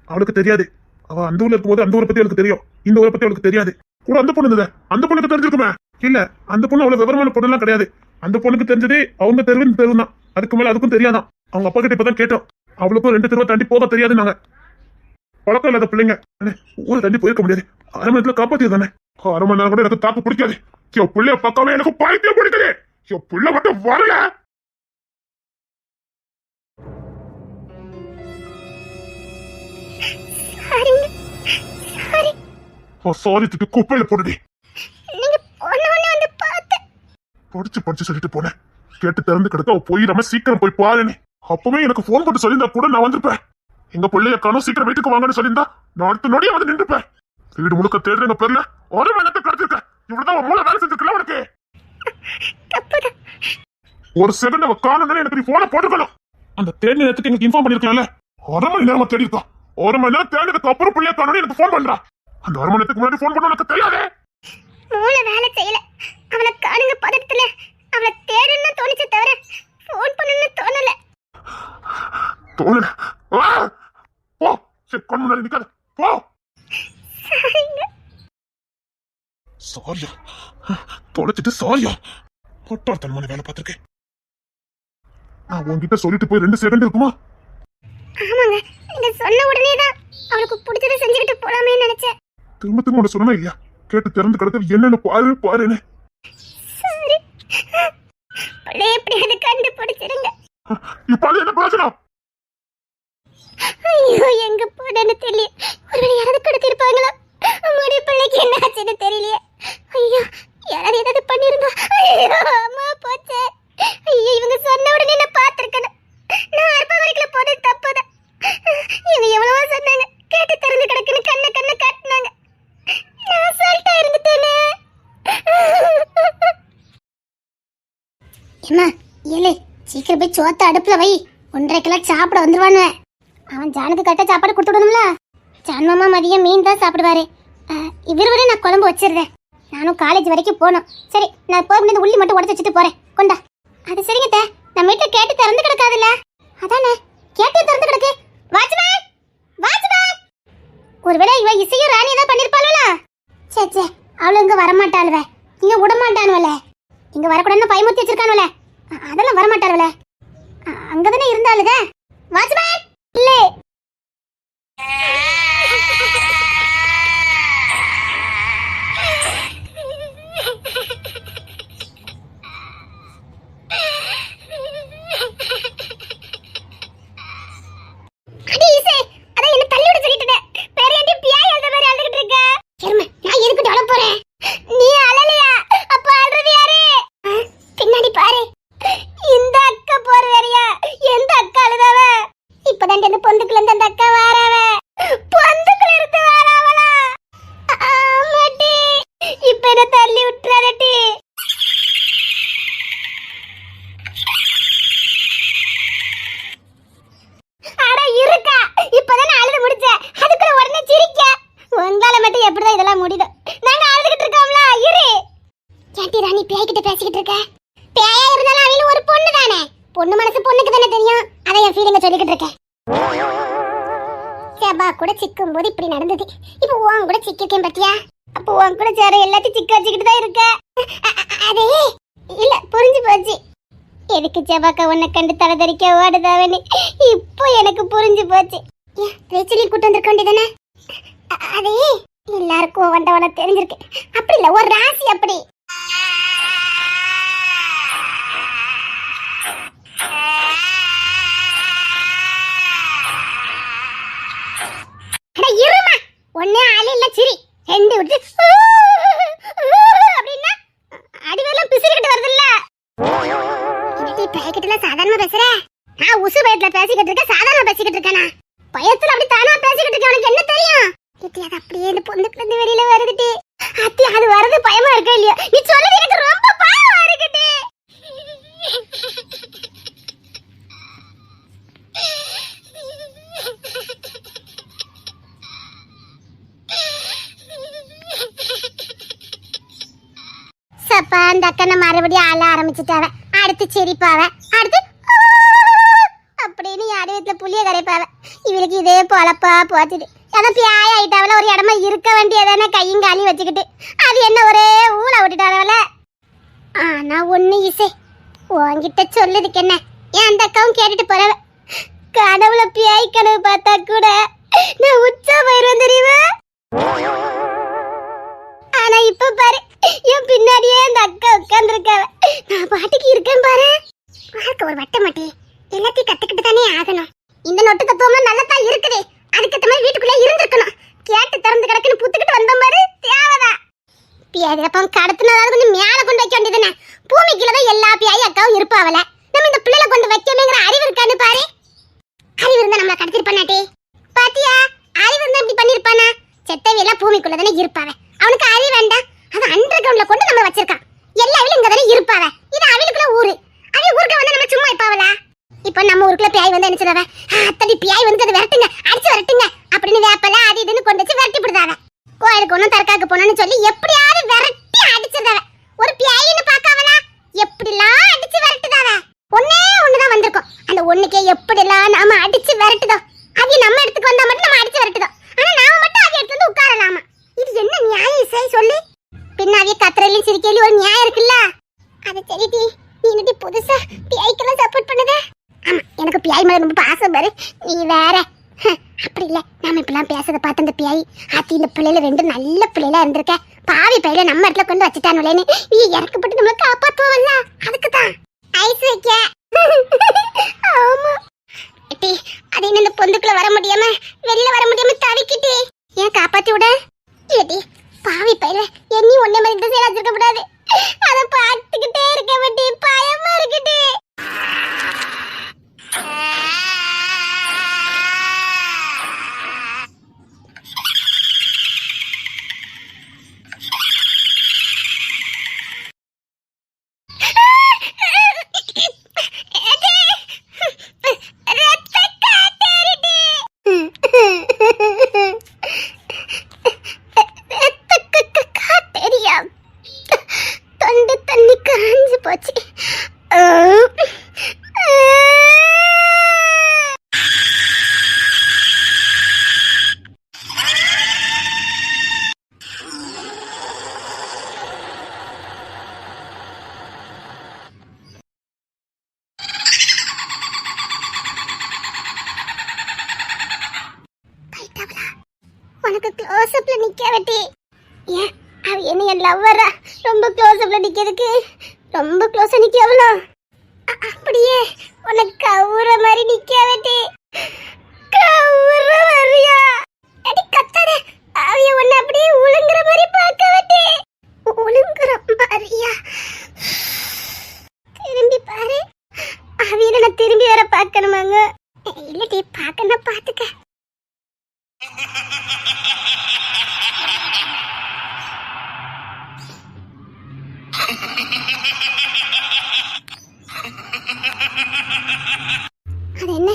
அவளுக்கு தெரியாது. அவ அந்த ஊர்ல இருக்கும்போது அந்த ஊரை பத்தி அவளுக்கு தெரியும், இந்த ஊரை பத்தி அவளுக்கு தெரியாது. கூட அந்த பொண்ணு இருந்தது, அந்த பொண்ணுக்கு தெரிஞ்சிருக்குமே. இல்ல, அந்த பொண்ணு அவ்வளவு விவரமான பொண்ணு எல்லாம் கிடையாது. அந்த பொண்ணுக்கு தெரிஞ்சது அவங்க தெருவு இந்த தெருவு தான். அதுக்கு மேல அதுக்கும் தெரியாதான். அவங்க அப்பா கிட்ட இப்பதான் கேட்டோம். அவளுக்கும் 2 தெருவை தாண்டி போக தெரியாது. நாங்க பழக்கம் இல்லாத பிள்ளைங்க, ஊரை தாண்டி போயிருக்க முடியாது. அரை மணி நேரத்துல காப்பாத்தியது தானே. அரை மணி நேரம் கூட எனக்கு தாக்கு பிடிக்காது. என் பிள்ளைய பக்கமே எனக்கு பழத்தையும் பிடிக்குது. என் பிள்ளை மட்டும் வரல. சாரி தூக்கி குப்பையில போடுடி. படிச்சு சொல்லிட்டு போனேன். கேட்டு திறந்து கிடக்க அவ போயிடாம சீக்கிரம் போய் பாருன்னு. அப்பவே எனக்கு போன் போட்டு சொல்லியிருந்தா கூட நான் வந்திருப்பேன். எங்க பிள்ளைய காணும் சீக்கிரம் வீட்டுக்கு வாங்கன்னு சொல்லியிருந்தா நான் அடுத்த நொடியே வந்து நின்றுப்பேன். வீடு முழுக்க தேடுறேங்க பேர்ல ஒரு மணத்தை கடத்திருக்க. இவ்வளவுதான் உன் மூளை வேலை செஞ்சிருக்கல உனக்கு. தப்புதான். ஒரு செகண்ட் அவ காணுன்னு எனக்கு நீ போன போட்டுக்கணும். அந்த தேடி நேரத்துக்கு எனக்கு இன்ஃபார்ம் பண்ணிருக்கலாம்ல. 1 மணி நேரமா தேடி இருக்கா. 1 மணி நேரம் தேடினதுக்கு அப்புறம் பிள்ளைய காணுன்னு எனக்கு போன் பண்றா. அந்த 1 மணி நேரத்துக்கு முன்னாடி போன் பண்ண உனக்கு தெரியாதே. மூளை வேலை செய்யல. அவளை காணுங்க பதட்டத்துல அவளை தேடணும்னு தோணிச்சே தவிர ஃபோன் பண்ணணும்னு தோணல. தோணல. போ செக் பண்ண முன்னாடி நிக்காத. போ. சாரியா தொலைச்சிட்டு சாரியா பொட்டாத்தனமான வேலை பார்த்திருக்கேன். நான் உன்கிட்ட சொல்லிட்டு போய் 2 செகண்ட் இருக்குமா? ஆமாங்க, நீங்க சொன்ன உடனே தான் அவளுக்கு பிடிச்சதை செஞ்சுக்கிட்டு போலாமே நினைச்சேன். திரும்ப திரும்ப உன்னை சொன்னா இல்லையா? கேட்டு திறந்து கிடக்குது என்னன்னு பாருன்னு. சரி, பிள்ளைய எப்படியாவது கண்டுபிடிச்சிருங்க. இப்ப அது என்ன பிரச்சனம்? ஐயோ, எங்க போனேன்னு தெரியல. ஒருவேளை யாராவது கடத்திருப்பாங்களா? அம்மாடி பிள்ளைக்கு என்ன ஆச்சுன்னு தெரியலையே. ஐயோ, யாராவது ஏதாவது பண்ணிருந்தா. ஐயோ, அம்மா போச்சே. ஐயோ, இவங்க சொன்ன உடனே நான் பார்த்திருக்கணும். நான் அற்ப வரைக்கும் போனது தப்புதான். இவங்க எவ்வளவோ சொன்னாங்க, கேட்டு திறந்து கிடக்குன்னு கண்ணை காட்டினாங்க. நான் சொல்லிட்டா இருந்துட்டேனே. அம்மா ஏலே, சீக்கிரம் போய் சோத்த அடுப்புல வை. 1:30 சாப்பிட வந்துருவானு. அவன் ஜானுக்கு கரெக்டாக சாப்பாடு கொடுத்து விடணும்ல. ஜான்மாமா மதியம் மீன் தான் சாப்பிடுவாரு. இவரு நான் குழம்பு வச்சிருந்தேன். நானும் காலேஜ் வரைக்கும் போகணும். சரி, நான் போக முடியாது, உள்ளி மட்டும் உடச்சு வச்சுட்டு போறேன். கொண்டா. அது சரிங்க, நம்ம வீட்டில் கேட்டு திறந்து கிடக்காதுல்ல. அதானே, கேட்டு திறந்து கிடக்கு. Watchman, watchman. ஒருவேளை இவ இசையும் ராணி தான் பண்ணிருப்பாளா? சே, அவளு இங்க வரமாட்டாளுவ. இங்க விட மாட்டானுவல. இங்க வரக்கூடாதுன்னு பயமுறுத்தி வச்சிருக்கானுவல. அதெல்லாம் வரமாட்டாளுவல. அங்கதானே இருந்தாளுங்க. வாட்ச்மேன் இல்லே. பொண்ணு மனசு பொண்ணுக்கு தானே தெரியும். அதை என் ஃபீலிங்க சொல்லிக்கிட்டு இருக்கேன். சேபா கூட சிக்கும் போது இப்படி நடந்தது. இப்போ உன் கூட சிக்கிருக்கேன் பத்தியா? அப்போ உன் கூட சேர எல்லாத்தையும் சிக்க வச்சுக்கிட்டு தான் இருக்க. அதே இல்ல, புரிஞ்சு போச்சு. எதுக்கு சேபாக்கா உன்னை கண்டு தலை தறிக்க ஓடுதாவன்னு இப்போ எனக்கு புரிஞ்சு போச்சு. ரேச்சலையும் கூட்டு வந்திருக்க வேண்டியதானே? அதே எல்லாருக்கும் வந்தவன தெரிஞ்சிருக்கு. அப்படி இல்ல, ஒரு ராசி அப்படி. ஒன்னே ஆளு இல்ல சிரி, 2 விட்டு அப்படின்னா அடிவெல்லாம் பிசிறிக்கிட்டு வருதுல்ல. இன்னைக்கு பேக்கெட்ல சாதாரணமா பேசுற. நான் உசு பயத்துல பேசிக்கிட்டு இருக்கேன், சாதாரணமா பேசிக்கிட்டு இருக்கேனா? பயத்துல அப்படி தானா பேசிக்கிட்டு இருக்கேன். உனக்கு என்ன தெரியும்? அது அப்படியே இந்த பொண்ணுக்குள்ள இருந்து வெளியில வருதுடி. அத்தி அது வரது பயமா இருக்கா இல்லையா? நீ சொல்றது எனக்கு ரொம்ப பயமா இருக்குடி. சப்பா, அந்த அக்கா நம்ம மறுபடியும் ஆள ஆரம்பிச்சுட்டாவ. அடுத்து சிரிப்பாவ, அடுத்து அப்படின்னு யாரு வீட்டுல புளிய கரைப்பாவ. இவளுக்கு இதே பொழப்பா போச்சுது. அதான் பியாய ஆயிட்டாவல. ஒரு இடமா இருக்க வேண்டியதானே கையும் காலையும் வச்சுக்கிட்டு. அது என்ன ஒரே ஊழ விட்டுட்டாவல. ஆனா ஒண்ணு இசை, உன்கிட்ட சொல்லுதுக்கு என்ன? ஏன் அந்த அக்காவும் கேட்டுட்டு போறவ. கனவுல பியாய் கனவு பார்த்தா கூட நான் உச்சா போயிருவேன் தெரியுமா? ஆனா இப்ப பாரு, என் பின்னாடியே அந்த அக்கா உட்கார்ந்துருக்காவ. நான் பாட்டுக்கு இருக்கேன் பாரு. வாழ்க்கை ஒரு வட்ட மாட்டி, எல்லாத்தையும் கத்துக்கிட்டு தானே ஆகணும். இந்த நொட்டு தத்துவம்லாம் நல்லதான் இருக்குது. அதுக்கேற்ற மாதிரி வீட்டுக்குள்ளே இருந்திருக்கணும். கேட்டு திறந்து கிடக்குன்னு புத்துக்கிட்டு வந்த மாதிரி தேவைதான். பியாதிரப்பம் கடத்தினதாவது கொஞ்சம் மேல கொண்டு வைக்க வேண்டியதுன்னு. பூமிக்குள்ளதான் எல்லா பியாயி அக்காவும் இருப்பாவல. நம்ம இந்த பிள்ளைல கொண்டு வைக்கணுங்கிற அறிவு இருக்கான்னு பாரு. அறிவு இருந்தா நம்மளை கடத்திருப்பானாட்டி. பூமிக்குள்ள தானே இருப்பாவ. அவனுக்கு அறிவு வேண்டாம். அது அண்டர் கிரவுண்ட்ல கொண்டு நம்ம வச்சிருக்கான். எல்லா அவளும் இங்க தானே இருப்பாவ. இது அவளுக்குள்ள ஊரு. அவ ஊருக்கு வந்து நம்ம சும்மா இருப்பாவல. இப்போ நம்ம ஊருக்குள்ள பியாய் வந்து என்ன சொல்றவ? அத்தடி பியாய் வந்து அது விரட்டுங்க, அடிச்சு விரட்டுங்க அப்படின்னு வேப்பல அது இதுன்னு கொண்டு வச்சு விரட்டி விடுதாவ. கோயிலுக்கு ஒன்னும் தற்காக்கு போனோம்னு சொல்லி எப்படியாவது விரட்டி அடிச்சிருதாவ. ஒரு பியாயின்னு பாக்காவலா எப்படிலாம் அடிச்சு விரட்டுதாவ. ஒன்னே ஒண்ணுதான் வந்திருக்கும். அந்த ஒண்ணுக்கே எப்படிலாம் நாம அடிச்சு விரட்டுதோ அது நம்ம இடத்துக்கு வந்தா மட்டும் நம்ம அடிச்சு விரட்டுதோ. ஆனா நாம மட்டும் அது எடுத்து வந்து உட்காரலாமா? இது என்ன நியாயம் இசை சொல்லு? பின்னாவே கத்திரையிலும் சிரிக்கையிலும் ஒரு நியாயம் இருக்குல்ல. அது சரிடி, நீ என்னடி புதுசா பியாய்க்கெல்லாம் சப்போர்ட் பண்ணுத? ஆமா, எனக்கு பியாய் மேல ரொம்ப பாசம் பாரு. நீ வேற அப்படி இல்ல. நாம இப்பெல்லாம் பேசத பார்த்து அந்த பியாய் ஆத்தி இந்த பிள்ளைல ரெண்டு நல்ல பிள்ளைல இருந்திருக்க. பாவி பையில நம்ம இடத்துல கொண்டு வச்சுட்டானுலேன்னு நீ இறக்கப்பட்டு நம்மள காப்பாத்துவல்ல. அதுக்குதான் ஐஸ் வைக்க. ஆமா டி, அது என்ன இந்த பொந்துக்குள்ள வர முடியாம வெளியில வர முடியாம தவிக்கிட்டே ஏன் காப்பாத்தி விட? ஏடி பாவி பையில என்னி ஒன்னே மாதிரி இந்த சேலா இருக்க கூடாது. அத பாத்துக்கிட்டே இருக்க மாட்டி பயமா இருக்குடி. தொண்டு தண்ணி காஞ்சு போச்சு. உனக்கு க்ளோஸ் அப்ல நிக்க வெட்டி. ஏன் அவ என்ன என் லவ்வரா? ரொம்ப க்ளோஸ் அப்ல நிக்கிறதுக்கு ரொம்ப க்ளோஸா நிக்க அவ்வளோ அப்படியே உனக்கு கவுற மாதிரி நிக்க வெட்டி. கவுற மாதிரியா? அடி கத்தாத. அவிய உன்னை அப்படியே உளுங்குற மாதிரி பார்க்க வெட்டி. உளுங்குற மாதிரியா? திரும்பி பாரு. அவிய நான் திரும்பி வர பார்க்கணுமாங்க? இல்லடி பார்க்கணும், பார்த்துக்க. அது என்ன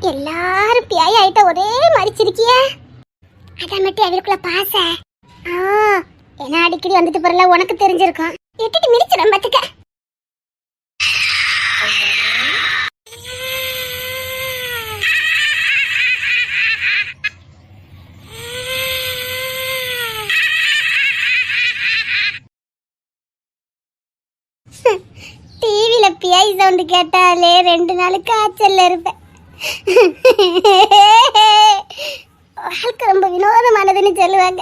எல்லாரும் பியாய் ஆயிட்ட ஒரே மாதிரி சிரிக்கிய? அதான் மட்டும் அவருக்குள்ள பாச. என்ன அடிக்கடி வந்துட்டு போறல உனக்கு தெரிஞ்சிருக்கும். எட்டிட்டு மிரிச்சிடும் பாத்துக்க. டிவில பியாய் சவுண்ட் கேட்டாலே 2 நாள் காய்ச்சல்ல இருப்பேன். வாழ்க்கை ரொம்ப வினோதமானதுன்னு சொல்லுவாங்க.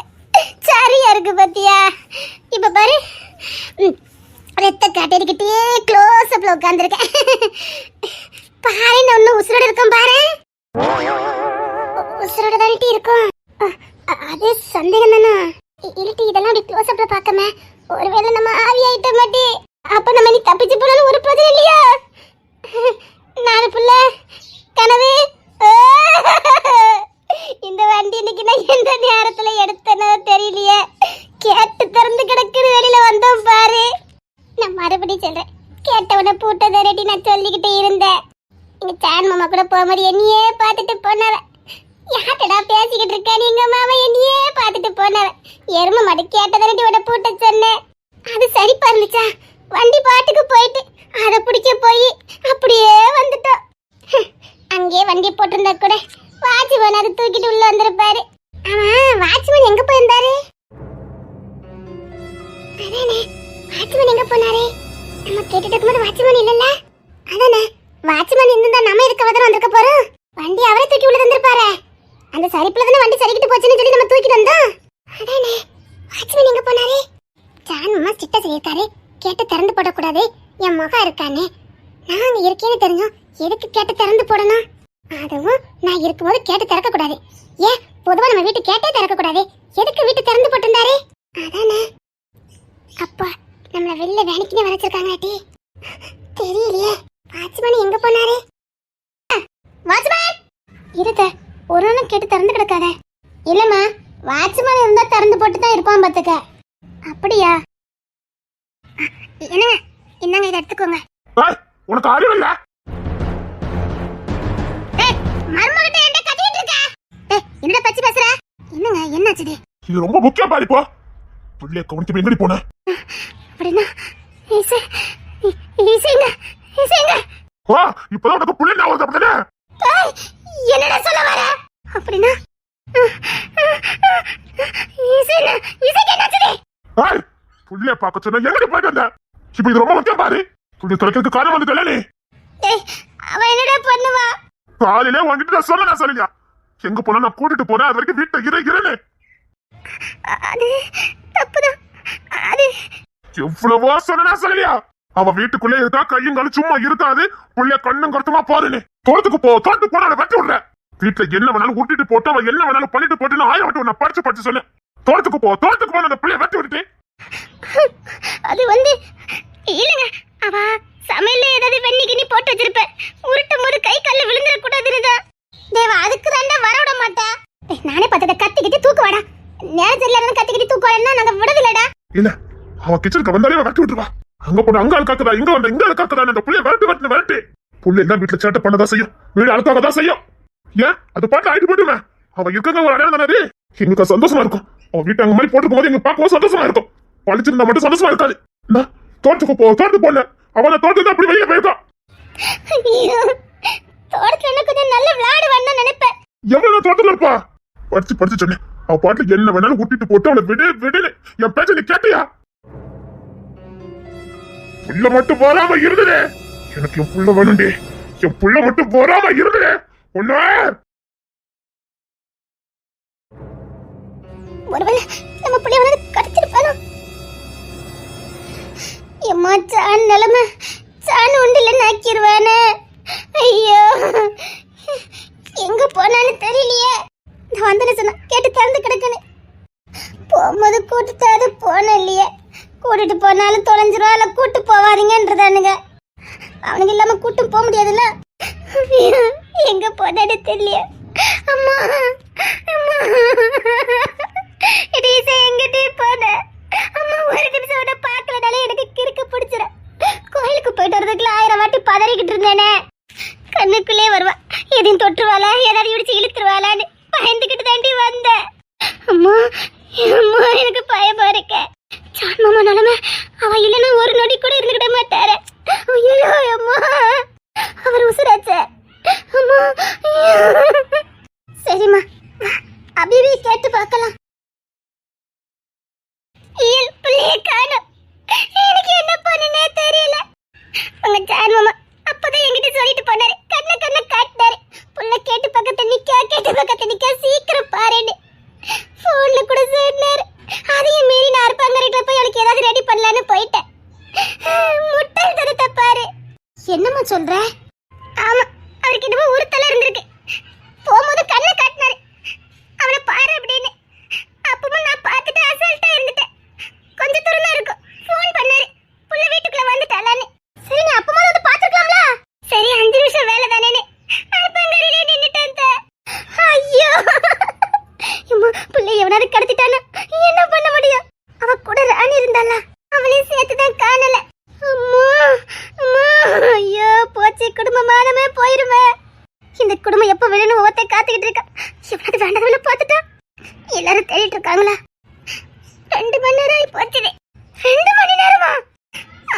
சரியா இருக்கு பத்தியா? இப்ப பாரு, ரத்த காட்டிக்கிட்டே க்ளோஸ் அப்ல உட்காந்துருக்கேன். பாரு, ஒன்னும் உசுரோட இருக்கும் பாரு. உசுரோட தானே இருக்கும். அது சந்தேகம் தானா? இல்லட்டி இதெல்லாம் அப்படி க்ளோஸ் அப்ல பார்க்காம ஒருவேளை நம்ம ஆவி ஆயிட்ட மாட்டி. அப்ப நம்ம நீ தப்பிச்சு போனாலும் ஒரு பிரச்சனை இல்லையா? நாலு புள்ள கனவு. இந்த வண்டி இன்னைக்கு நான் எந்த நேரத்துல எடுத்தனோ தெரியலையே. கேட்டு திறந்து கிடக்குது, வெளியில வந்தோம் பாரு. நான் மறுபடியும் சொல்றேன், கேட்டவன பூட்டதை ரெடி நான் சொல்லிக்கிட்டே இருந்தேன். எங்க சான் மாமா கூட போகும்போது என்னையே பார்த்துட்டு போனவ. யார்டா பேசிக்கிட்டு இருக்க? எங்க மாமா என்னையே பார்த்துட்டு போனவ. எரும மாடு கேட்டதை ரெடி உட பூட்ட சொன்னேன். அது சரிப்பா இருந்துச்சா? வண்டி பாட்டுக்கு போயிட்டு அதை பிடிக்க போய் அப்படியே வந்துட்டோம். அங்கேயே வண்டி போட்டிருந்தா கூட வாட்ச்மேன் அதை தூக்கிட்டு உள்ள வந்திருப்பாரு. ஆமா, வாட்ச்மேன் எங்க போயிருந்தாரு? அதானே, வாட்ச்மேன் எங்க போனாரு? நம்ம கேட்டுட்டு இருக்கும்போது வாட்ச்மேன் இல்லல்ல. அதானே, வாட்ச்மேன் இருந்தா நம்ம இதுக்கு வந்து வந்திருக்க போறோம். வண்டி அவரே தூக்கி உள்ள வந்திருப்பாரு. அந்த சரிப்புல தானே வண்டி சரிக்கிட்டு போச்சுன்னு சொல்லி நம்ம தூக்கிட்டு வந்தோம். அதானே, வாட்ச்மேன் எங்க போனாரு? ஜான் மாமா ஸ்ட்ரிக்ட்டா சொல்லியிருக்காரு, கேட்டு திறந்து போடக்கூடாது. என் மகன் இருக்கானே, நான் இருக்கேன்னு தெரிஞ்சோம் எதுக்கு கேட்டு திறந்து போடணும்? அதுவும் நான் இருக்கும்போது கேட்டு திறக்க கூடாது. ஏன் பொதுவா நம்ம வீட்டு கேட்டே திறக்க கூடாது? எதுக்கு வீட்டு திறந்து போட்டிருந்தாரு? அதானே. அப்பா நம்மள வெளில வேலைக்குன்னு வச்சிருக்காங்களாட்டி தெரியலையே. வாட்ச்மேன் எங்க போனாரு? வாட்ச்மேன் இருக்க ஒரு நாளும் கேட்டு திறந்து கிடக்காத. இல்லம்மா, வாட்ச்மேன் இருந்தா திறந்து போட்டு தான் இருப்பான் பாத்துக்க. அப்படியா? என்னங்க, என்னங்க இதை எடுத்துக்கோங்க. ஏய், உனக்கு அறிவு இல்ல? ஏய், மருமகிட்ட என்ன கத்திட்டு இருக்க? ஏய், என்னடா பச்சி பேசுற? என்னங்க, என்னாச்சுது? இது ரொம்ப முக்கியம் பாரு. இப்போ புள்ளைய கவனிச்சு எங்கடி போன? அப்படின்னா இசை இசைங்க இசைங்க. ஓ, இப்பதான் உனக்கு புள்ளை ஞாபகம் வருது அப்படிதானே? ஏய், என்னடா சொல்ல வர? அப்படின்னா இசைங்க இசைக்கு என்னாச்சுது? ஏய், புள்ளைய பார்க்க சொன்ன எங்கடி போயிட்டு வந்த? இப்போ இது ரொம்ப முக்கியம் பாரு. புள்ளை தொலைக்கிறதுக்கு காரணம் வந்துட்டல நீ. ஏய், அவ என்னடா பண்ணுவா? காலையில உன்கிட்ட நான் சொல்லியா எங்க போனா நான் கூட்டிட்டு போறேன், அது வரைக்கும் வீட்டை இருன்னு. அது தப்புதான். அது எவ்வளவோ சொல்லலையா? அவ வீட்டுக்குள்ளே இருக்கா, கையும் காலும் சும்மா இருக்காது. புள்ளைய கண்ணும் கருத்துமா பாருன்னு தோட்டத்துக்கு போன வெட்டி விடுற. வீட்டுல என்ன வேணாலும் ஊட்டிட்டு போட்டு அவ என்ன வேணாலும் பண்ணிட்டு போட்டுன்னு ஆயிரம் விட்டு நான் படிச்சு சொன்னேன். தோட்டத்துக்கு போ அந்த புள்ளைய வெட்டி விட்டு. அது இல்லங்க, அவ சமையல்ல ஏதாவது வெண்ணி கிண்ணி போட்டு வச்சிருப்பேன். உருட்டும் போது கை கால்ல விழுந்துட கூடாதுன்னு தேவா, அதுக்கு தாண்டா வர விட மாட்டா. நானே பார்த்தத கத்திக்கிட்டு தூக்கு வாடா. நேரம் சரியில்லாத கத்திக்கிட்டு தூக்கு வாடா, நாங்க விடுதலடா. இல்ல, அவ கிச்சனுக்கு வந்தாலே வெட்டி விட்டுருவா. அங்க போன அங்க அழுக்காக்குதா, இங்க வந்த இங்க அழுக்காக்குதா. அந்த புள்ளைய விரட்டு. புள்ளை எல்லாம் வீட்டுல சேட்டை பண்ணதான் செய்யும், வீடு அழுக்காக தான் செய்யும். ஏன் அது பாட்டு ஆயிட்டு போட்டுமே. அவ இருக்க ஒரு அடையாளம் தானே. எங்களுக்கு சந்தோஷமா இருக்கும். அவ வீட்டு அங்க மாதிரி போட்டுக்கும் போது எங்களுக்கு பார்க்கவும் சந்தோஷமா இருக்கும். பழிச்சிருந்தா மட்டும் சந்தோஷமா இருக்காது. தோட்டத்துக்கு போன அவன தோட்டத்துக்கு அப்படி வெளியே போயிருக்கான். தோட்டத்துல கொஞ்சம் நல்ல விளையாடுவான்னு நினைப்பேன். எவ்வளவு தோட்டத்துல இருப்பா? படிச்சு சொன்னேன். அவ பாட்டுல என்ன வேணாலும் ஊட்டிட்டு போட்டு அவளை விடு. என் பேச்ச நீ கேட்டியா? புள்ள மட்டும் போறாம இருந்துடு. எனக்கு என் புள்ள வேணும்டி. என் புள்ள மட்டும் போறாம இருந்துடு. ஒண்ணு ஒருவேளை நம்ம புள்ளைய வந்து கடிச்சிருப்பானோ? எம்மா, சான் நிலைமை சான் உண்டில்ல ஆக்கிடுவானே. ஐயோ, எங்க போனான்னு தெரியலையே. நான் வந்து சொன்ன கேட்டு திறந்து கிடக்குன்னு போகும்போது கூட்டுட்டாரு, போன இல்லையே. கூட்டிட்டு போனாலும் தொலைஞ்சிருவா, இல்ல கூட்டு போவாதீங்கன்றதானுங்க. அவனுக்கு இல்லாம கூட்டும் போக முடியாதுல்ல. எங்க போனான்னு தெரியலையே. அம்மா அம்மா, எங்கிட்டே போன அம்மா, ஒரு நிமிஷம் பாக்கலனாலே எனக்கு கிறுக்கு பிடிச்சிட. கோயிலுக்கு போயிட்டு வரதுக்குள்ள 1000 வாட்டி பதறிக்கிட்டு இருந்தேனே. கண்ணுக்குள்ளே வருவா, எதையும் தொட்டுருவாளா, ஏதாவது இடிச்சு இழுத்துருவாளான்னு பயந்துக்கிட்டு தாண்டி வந்தேன். அம்மா அம்மா, எனக்கு பயமா இருக்க. சான் மாமா நிலைமை, அவ இல்லைன்னா ஒரு நொடி கூட இருந்துக்கிட மாட்டாரு. ஐயோ அம்மா, அவர் உசுராச்ச. அம்மா, சரிம்மா, அபிவி கேட்டு பார்க்கலாம். எனக்கு என்ன பண்ணுனே தெரியல. உங்க சான் மாமா அப்பதான் என்கிட்ட சொல்லிட்டு போனாரு, கண்ண காட்டினாரு. புள்ள கேட்டு பக்கத்து நிக்க சீக்கிரம் பாருன்னு போன்ல கூட சொன்னாரு. அதையும் மீறி நான் அறுப்பாங்கரைக்குள்ள போய் அவளுக்கு ஏதாவது ரெடி பண்ணலான்னு போயிட்டேன். முட்டாள் தரத்தை பாரு. என்னம்மா சொல்ற? ஆமா, அவருக்கு என்னமோ உறுத்தல இருந்திருக்கு. போகும்போது கண்ணை காட்டினாரு, அவனை பாரு அப்படின்னு. அப்பவும் நான் பார்த்துட்டு அசால்ட்டா இருந்துட்டேன். கொஞ்சம் தூரம் தான் இருக்கும். போன் பண்ணாரு, புள்ள வீட்டுக்குள்ள வந்துட்டாளான்னு. சரிங்க, அப்பமா வந்து பாத்துக்கலாம்ல. சரி, 5 நிமிஷம் வேலை தானேன்னு அறுப்பாங்கரையிலே நின்னுட்டேன். ஐயோ, புள்ள எவனாவது கடத்திட்டானா என்ன பண்ண முடியும்? அவ கூட ராணி இருந்தாளா, அவளையும் சேர்த்துதான் காணல. அம்மா அம்மா, ஐயோ போச்சு, குடும்பமானமே போயிருமே. இந்த குடும்பம் எப்ப விழுன்னு ஒவ்வொருத்த காத்துக்கிட்டு இருக்கா. எவ்வளவு வேண்டாம்னு பார்த்துட்டா. எல்லாரும் தேடிட்டு இருக்காங்களா? 2 மணி நேரம் ஆகி போச்சுது. 2 மணி நேரமா?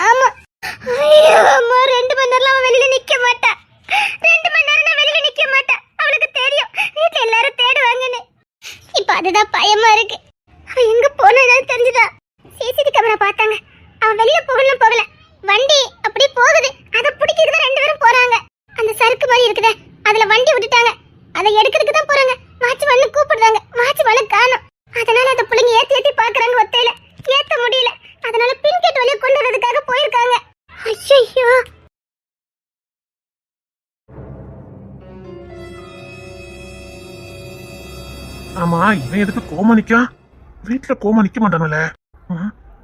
ஆமா. ஐயோ அம்மா, 2 மணி நேரம் அவன் வெளியில நிக்க மாட்டா. 2 மணி நேரம் நான் வெளியில நிக்க மாட்டா. அவளுக்கு தெரியும் வீட்டுல எல்லாரும் தேடுவாங்கன்னு. இப்ப அதுதான் பயமா இருக்கு. அவன் எங்க போனதான்னு தெரிஞ்சுதா? சிசிடி கேமரா பார்த்தாங்க. அவன் வெளியில போகல. வண்டி அப்படி போகுது, அதை பிடிக்கிறதுக்கு 2 பேரும் போறாங்க. அந்த சறுக்கு மாதிரி இருக்குதே, அதுல வண்டி விட்டுட்டாங்க. அதை எடுக்கிறதுக்கு தான் போறாங்க. வாட்ச்மேன் கூப்பிடுறாங்க, வாட்ச்மேன் காணோம். அதனால அந்த பிள்ளைங்க ஏத்தி பாக்குறாங்க. ஒத்தையில ஏத்த முடியல, அதனால பின்கெட் வழியா கொண்டு வரதுக்காக போயிருக்காங்க. ஐயோ, ஆமா, இவன் எதுக்கு கோமா நிக்கா? வீட்டுல கோமா நிக்க மாட்டானுல.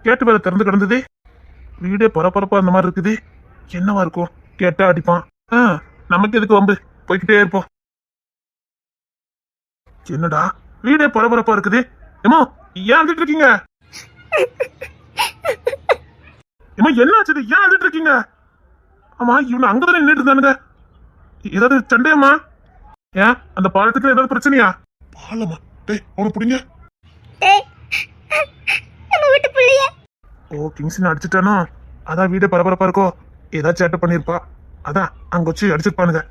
கேட்டு வேற திறந்து கிடந்தது. வீடே பரபரப்பா அந்த மாதிரி இருக்குது. என்னவா இருக்கும்? கேட்டா அடிப்பான். நமக்கு எதுக்கு வம்பு, போய்கிட்டே இருப்போம். என்னடா வீடே பரபரப்பா இருக்குது. ஏமா ஏன் அழுதுட்டு இருக்கீங்க? ஏமா என்ன ஆச்சு? ஏன் அழுதுட்டு இருக்கீங்க? ஆமா இவனு அங்கதானே நின்றுட்டு இருந்தானுங்க. ஏதாவது சண்டையம்மா? ஏன் அந்த பாலத்துக்கு ஏதாவது பிரச்சனையா? பாலமா? டேய் அவனை பிடிங்க. டேய் நம்ம வீட்டு புள்ளைய. ஓ கிங்ஸ்னு அடிச்சுட்டானோ, அதான் வீடே பரபரப்பா இருக்கோ. ஏதாச்சும் சேட்டை பண்ணிருப்பா, அதான் அங்க வச்சு அடிச்சிருப்பானுங்க.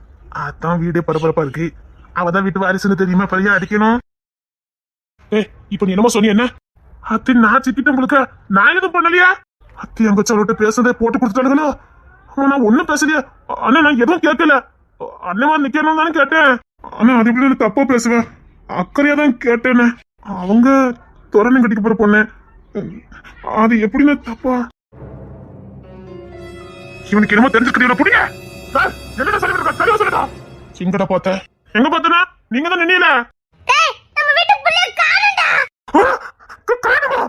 அதான் வீடே பரபரப்பா இருக்கு. அவதான் வீட்டு வாரிசுன்னு தெரியுமா, பையன் அடிக்கணும். ஏய் இப்ப நீ என்னமோ சொன்னி? என்ன அத்தி நான் சிக்கிட்டேன் உங்களுக்கு? நான் எதுவும் பண்ணலையா? அத்தி அங்க சொல்லிட்டு பேசுறதே போட்டு கொடுத்துட்டானுங்களோ. நான் ஒண்ணும் பேசலையா அண்ணா, நான் எதுவும் கேட்கல. அண்ணமா நிக்கணும் தானே கேட்டேன். ஆனா அது எப்படி தப்பா பேசுவேன்? அக்கறையா தான் கேட்டேன்னு. அவங்க தோரணம் கட்டிக்க போற பொண்ணு, அது எப்படின்னு தப்பா? இவனுக்கு என்னமோ தெரிஞ்சுக்கிட்டீங்க. புரியுங்க என்ன சொல்லிருக்கா? சரியா சொல்லுடா. எங்கடா பார்த்த? எங்க பார்த்தனா? நீங்க தான் நின்னீல. டேய் நம்ம வீட்டு புள்ளைய காணோம்டா. காணுமா?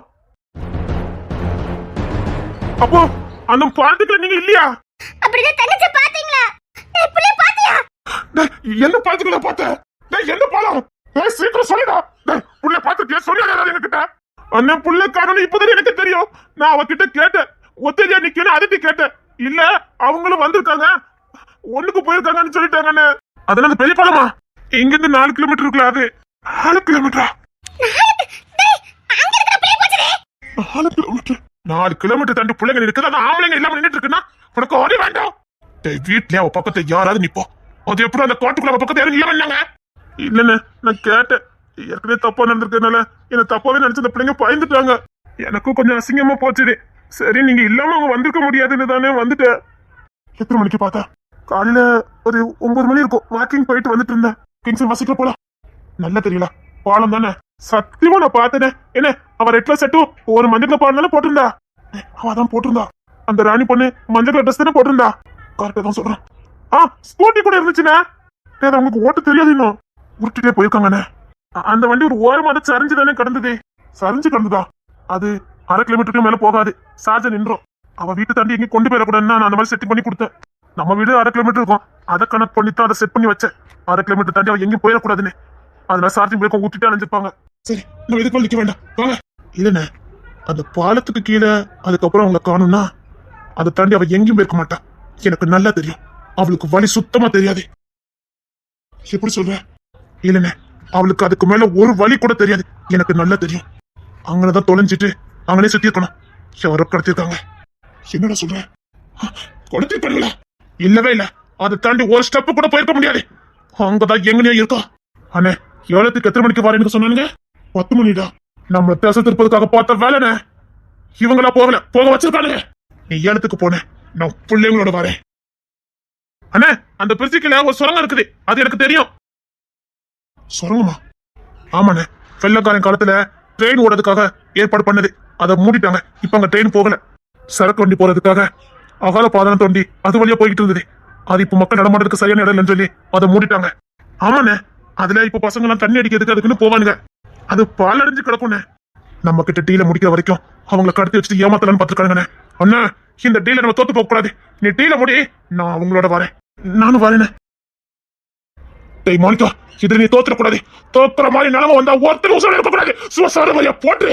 அப்போ அந்த பாலத்துக்குள்ள நீங்க இல்லையா? அப்படியே தங்கச்சி பாத்தீங்களா? டேய் புள்ளைய பாத்தியா? என்ன பாலத்துக்குள்ள பார்த்த? எந்த பாலம்? சீக்கிரம் சொல்லுடா. புள்ள பார்த்துட்டியா? சொல்லியா என்கிட்ட? அண்ணன் புள்ள காரணம் இப்பதான் எனக்கு தெரியும். நான் அவகிட்ட கேட்டேன், ஒத்தையா நிக்கணும் அதுக்கு கேட்டேன். இல்ல அவங்களும் வந்திருக்காங்க, ஒண்ணுக்கு போயிருக்காங்கன்னு சொல்லிட்டாங்கன்னு. அதனால பெரிய பாலமா? இங்க இருந்து 4 கிலோமீட்டர் இருக்குல்ல, அது 4 கிலோமீட்டரா? 4 கிலோமீட்டர்? 4 கிலோமீட்டர் தாண்டி பிள்ளைங்க இருக்குது. அது ஆம்பளைங்க இல்லாம நின்றுட்டு இருக்குன்னா உனக்கு ஒரே வேண்டாம். வீட்லயே அவ பக்கத்துல யாராவது நிப்போம். அது எப்படி அந்த காட்டுக்குள்ள அவ பக்கத்துல யாரும் இல்ல வந்தாங்க? இல்லன்னு நான் கேட்டேன். ஏற்கனவே தப்பா நடந்திருக்கிறதுனால என்ன தப்பாவே நினைச்சு அந்த பிள்ளைங்க பயந்துட்டாங்க. எனக்கும் கொஞ்சம் அசிங்கமா போச்சுது. சரி நீங்க இல்லாம அவங்க வந்திருக்க முடியாதுன்னு தானே வந்துட்டேன். எத்தனை மணிக்கு பார்த்தா? காலையில ஒரு 9 மணி இருக்கும். வாக்கிங் போயிட்டு வந்துட்டு இருந்தேன். கிங்ஸ் வசிக்க போலாம். நல்லா தெரியல, பாலம் தானே. சத்தியமா நான் பார்த்தேனே. என்ன அவ ரெட்ல செட்டும் ஒரு மஞ்சள் பாலம் தானே போட்டிருந்தா? அவ தான் போட்டிருந்தா. அந்த ராணி பொண்ணு மஞ்சள் ட்ரெஸ் தானே போட்டிருந்தா. கரெக்டா தான் சொல்றேன். ஸ்கூட்டி கூட இருந்துச்சுண்ணே. அது அவங்களுக்கு ஓட்ட தெரியாது. இன்னும் உருட்டிட்டே போயிருக்காங்கண்ணே. அந்த வண்டி ஒரு ஓரமா சரிஞ்சு தானே கடந்தது. சரிஞ்சு கடந்ததா? அது 1/2 கிலோமீட்டருக்கு மேல போகாது. சார்ஜர் நின்றோம். அவ வீட்டை தாண்டி எங்கேயும் கொண்டு போயிடக்கூடாதுன்னு நான் அந்த மாதிரி செட் பண்ணி கொடுத்தேன். நம்ம வீடு 1/2 கிலோமீட்டர் இருக்கும். அதை கனெக்ட் பண்ணி தான் அதை செட் பண்ணி வச்சேன். 1/2 கிலோமீட்டர் தாண்டி அவ எங்கேயும் போயிடக்கூடாதுன்னு. அதனால சார்ஜிங் பிரேக்கும் ஊட்டிட்டு அணைஞ்சிருப்பாங்க. சரி நம்ம இதுக்கு நிக்க வேண்டாம், வாங்க. இல்லண்ணே அந்த பாலத்துக்கு கீழே அதுக்கப்புறம் அவங்களை காணும்னா அதை தாண்டி அவ எங்கேயும் போயிருக்க மாட்டா. எனக்கு நல்லா தெரியும். அவளுக்கு வழி சுத்தமா தெரியாது. எப்படி சொல்ற? இல்லண்ணே அவளுக்கு அதுக்கு மேல ஒரு வழி கூட தெரியாது. எனக்கு நல்லா தெரியும். அவங்களதான் தொலைஞ்சிட்டு அவங்களே சுத்தி இருக்கணும். யாரோ கடத்திருக்காங்க. என்னடா சொல்ற? கடத்திருப்பாங்களா? இல்லவே இல்ல. அதை தாண்டி ஒரு ஸ்டெப் கூட போயிருக்க முடியாது. அங்கதான் எங்கனையும் இருக்கா. அண்ணே எவ்வளவுக்கு எத்தனை மணிக்கு வரேன்னு சொன்னானுங்க? 10 மணிடா. நம்ம தேச திருப்பதுக்காக பார்த்த வேலைண்ணே. இவங்களா போகல, போக வச்சிருக்கானுங்க. நீ ஏலத்துக்கு போன, நான் பிள்ளைங்களோட வரேன். அண்ணே அந்த பிரிச்சிக்கல ஒரு சுரங்கம் இருக்குது, அது எனக்கு தெரியும். சுரங்கமா? ஆமாண்ணே, வெள்ளக்காரன் காலத்துல ட்ரெயின் ஓடுறதுக்காக ஏற்பாடு பண்ணது. அதை மூடிட்டாங்க. இப்ப அங்க ட்ரெயின் போகல. சரக்கு வண்டி போறதுக்காக அகால பாதனம் தோண்டி அது வழியா போய்கிட்டு இருந்தது. அது இப்ப மக்கள் நடமாட்டதுக்கு சரியான இடம் இல்லைன்னு சொல்லி அதை மூடிட்டாங்க. ஆமாண்ணே, அதுல இப்ப பசங்க எல்லாம் தண்ணி அடிக்கிறதுக்கு அதுக்குன்னு போவானுங்க. அது பாலடைஞ்சு கிடக்கும்ண்ணே. நம்ம கிட்ட டீல முடிக்கிற வரைக்கும் அவங்களை கடத்தி வச்சுட்டு ஏமாத்தலான்னு பாத்துருக்கானுங்கண்ணே. அண்ணா இந்த டீல நம்ம தோத்து போக கூடாது. நீ டீல முடி, நான் அவங்களோட வரேன். நானும் வரேண்ணே. டேய் மாணிக்கா, இதுல நீ தோத்துற கூடாது. தோத்துற மாதிரி நிலம வந்தா ஒருத்தர் உசரம் இருக்க கூடாது. சுவசார வழியா போட்டு